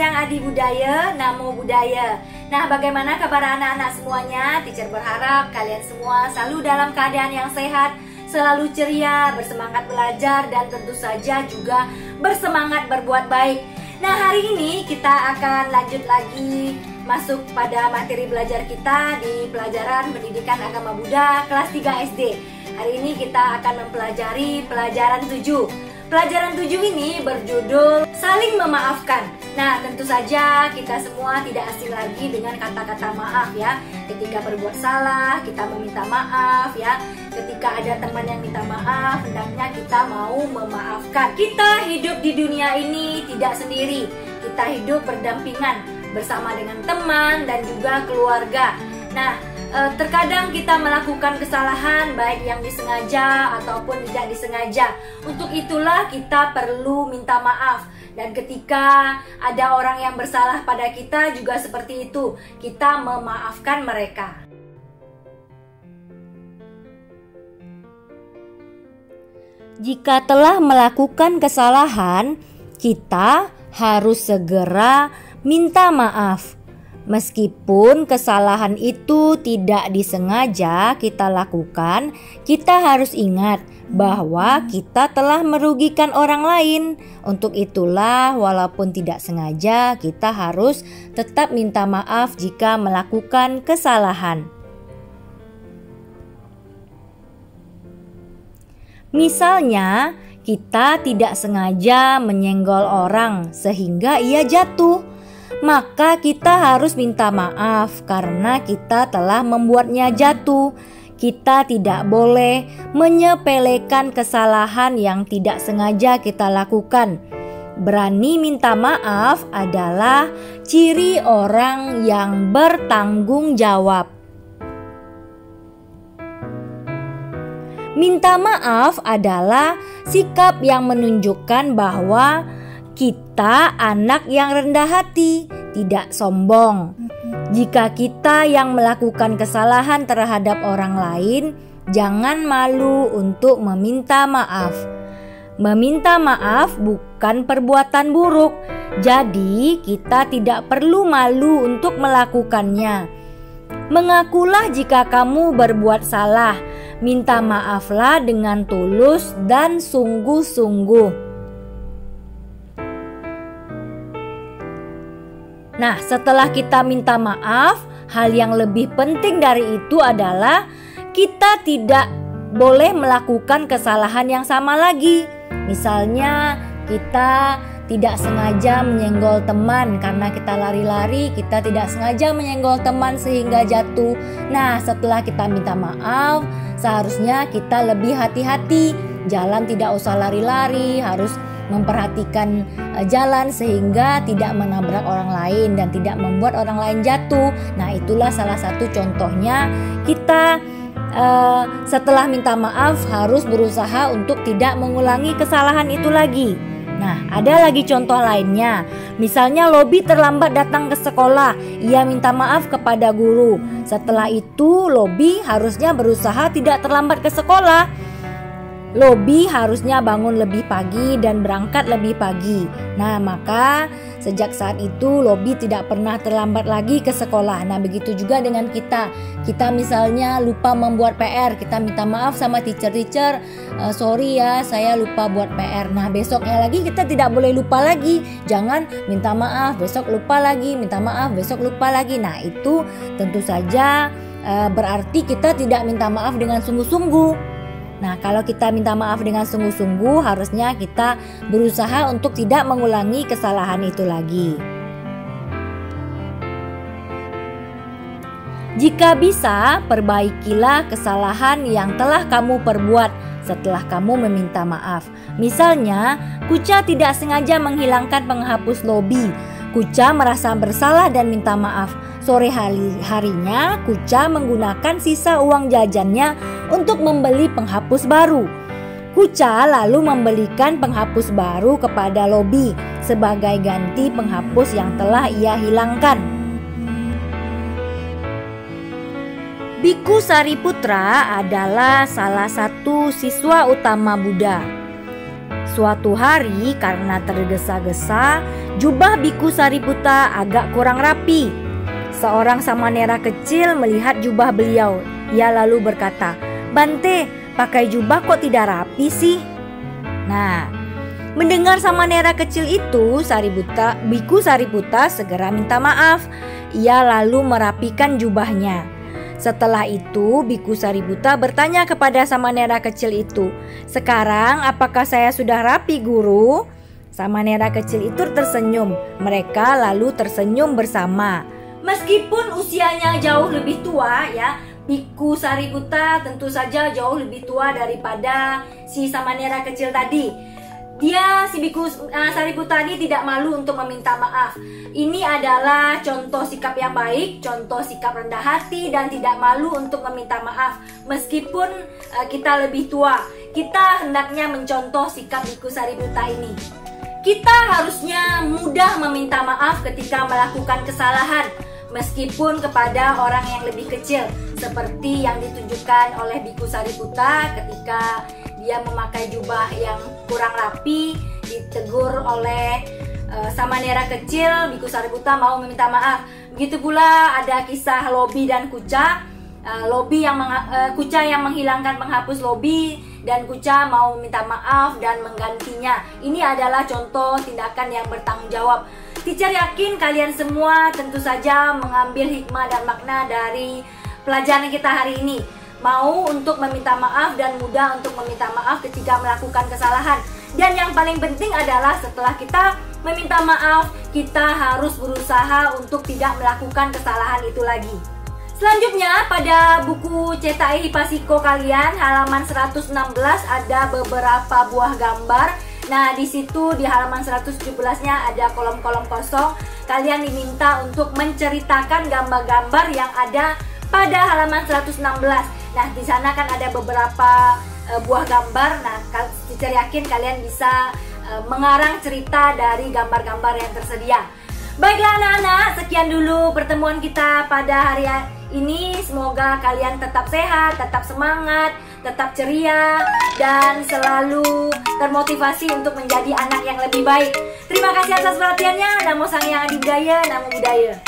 Yang Adibudaya, Namo Buddhaya. Nah, bagaimana kabar anak-anak semuanya? Teacher berharap kalian semua selalu dalam keadaan yang sehat, selalu ceria, bersemangat belajar, dan tentu saja juga bersemangat berbuat baik. Nah, hari ini kita akan lanjut lagi masuk pada materi belajar kita di pelajaran Pendidikan Agama Buddha kelas 3 SD. Hari ini kita akan mempelajari pelajaran 7. Pelajaran 7 ini berjudul Saling Memaafkan. Nah, tentu saja kita semua tidak asing lagi dengan kata-kata maaf ya. Ketika berbuat salah, kita meminta maaf ya. Ketika ada teman yang minta maaf, hendaknya kita mau memaafkan. Kita hidup di dunia ini tidak sendiri. Kita hidup berdampingan bersama dengan teman dan juga keluarga. Nah, terkadang kita melakukan kesalahan baik yang disengaja ataupun tidak disengaja. Untuk itulah kita perlu minta maaf. Dan ketika ada orang yang bersalah pada kita juga seperti itu, kita memaafkan mereka. Jika telah melakukan kesalahan, kita harus segera minta maaf. Meskipun kesalahan itu tidak disengaja kita lakukan, kita harus ingat bahwa kita telah merugikan orang lain. Untuk itulah, walaupun tidak sengaja, kita harus tetap minta maaf jika melakukan kesalahan. Misalnya, kita tidak sengaja menyenggol orang sehingga ia jatuh. Maka kita harus minta maaf karena kita telah membuatnya jatuh. Kita tidak boleh menyepelekan kesalahan yang tidak sengaja kita lakukan. Berani minta maaf adalah ciri orang yang bertanggung jawab. Minta maaf adalah sikap yang menunjukkan bahwa kita anak yang rendah hati, tidak sombong. Jika kita yang melakukan kesalahan terhadap orang lain, jangan malu untuk meminta maaf. Meminta maaf bukan perbuatan buruk, jadi kita tidak perlu malu untuk melakukannya. Mengakulah jika kamu berbuat salah, minta maaflah dengan tulus dan sungguh-sungguh. Nah, setelah kita minta maaf, hal yang lebih penting dari itu adalah kita tidak boleh melakukan kesalahan yang sama lagi. Misalnya, kita tidak sengaja menyenggol teman karena kita lari-lari, kita tidak sengaja menyenggol teman sehingga jatuh. Nah, setelah kita minta maaf, seharusnya kita lebih hati-hati. Jalan tidak usah lari-lari, harus memperhatikan jalan sehingga tidak menabrak orang lain dan tidak membuat orang lain jatuh. Nah, itulah salah satu contohnya. Kita setelah minta maaf harus berusaha untuk tidak mengulangi kesalahan itu lagi. Nah, ada lagi contoh lainnya. Misalnya Lobby terlambat datang ke sekolah. Ia minta maaf kepada guru. Setelah itu Lobby harusnya berusaha tidak terlambat ke sekolah. Lobby harusnya bangun lebih pagi dan berangkat lebih pagi. Nah, maka sejak saat itu Lobby tidak pernah terlambat lagi ke sekolah. Nah, begitu juga dengan kita. Kita misalnya lupa membuat PR, kita minta maaf sama teacher, sorry ya, saya lupa buat PR. Nah, besoknya lagi kita tidak boleh lupa lagi. Jangan minta maaf, besok lupa lagi, minta maaf, besok lupa lagi. Nah, itu tentu saja berarti kita tidak minta maaf dengan sungguh-sungguh. Nah, kalau kita minta maaf dengan sungguh-sungguh, harusnya kita berusaha untuk tidak mengulangi kesalahan itu lagi. Jika bisa, perbaikilah kesalahan yang telah kamu perbuat setelah kamu meminta maaf. Misalnya, Kuca tidak sengaja menghilangkan penghapus Lobby. Kuca merasa bersalah dan minta maaf. Sore harinya, Kuca menggunakan sisa uang jajannya untuk membeli penghapus baru. Kuca lalu membelikan penghapus baru kepada Lobby sebagai ganti penghapus yang telah ia hilangkan. Biku Sariputra adalah salah satu siswa utama Buddha. Suatu hari karena tergesa-gesa, jubah Biku Sariputta agak kurang rapi. Seorang samanera kecil melihat jubah beliau. Ia lalu berkata, "Bante, pakai jubah kok tidak rapi sih?" Nah, mendengar samanera kecil itu, Biku Sariputta segera minta maaf. Ia lalu merapikan jubahnya. Setelah itu, Biku Sariputta bertanya kepada samanera kecil itu, "Sekarang apakah saya sudah rapi, Guru?" Samanera kecil itu tersenyum. Mereka lalu tersenyum bersama. Meskipun usianya jauh lebih tua ya, Biku Sariputta tentu saja jauh lebih tua daripada si samanera kecil tadi. Si Biku Sariputta ini tidak malu untuk meminta maaf. Ini adalah contoh sikap yang baik, contoh sikap rendah hati dan tidak malu untuk meminta maaf. Meskipun kita lebih tua, kita hendaknya mencontoh sikap Biku Sariputta ini. Kita harusnya mudah meminta maaf ketika melakukan kesalahan, meskipun kepada orang yang lebih kecil, seperti yang ditunjukkan oleh Biku Sariputta ketika dia memakai jubah yang kurang rapi, ditegur oleh samanera kecil. Biku Sariputta mau meminta maaf. Begitu pula ada kisah Lobi dan Kuca. Kuca yang menghilangkan penghapus Lobi, dan Kuca mau meminta maaf dan menggantinya. Ini adalah contoh tindakan yang bertanggung jawab. Teacher yakin kalian semua tentu saja mengambil hikmah dan makna dari pelajaran kita hari ini. Mau untuk meminta maaf dan mudah untuk meminta maaf ketika melakukan kesalahan. Dan yang paling penting adalah setelah kita meminta maaf, kita harus berusaha untuk tidak melakukan kesalahan itu lagi. Selanjutnya pada buku Cetak Hipasiko kalian halaman 116 ada beberapa buah gambar. Nah, di situ di halaman 117-nya ada kolom-kolom kosong. Kalian diminta untuk menceritakan gambar-gambar yang ada pada halaman 116. Nah, di sana kan ada beberapa buah gambar. Nah, teacher yakin kalian bisa mengarang cerita dari gambar-gambar yang tersedia. Baiklah anak-anak, sekian dulu pertemuan kita pada hari ini. Semoga kalian tetap sehat, tetap semangat, tetap ceria, dan selalu termotivasi untuk menjadi anak yang lebih baik. Terima kasih atas perhatiannya. Namo Sang Hyang Adi Budaya, Namo Buddhaya.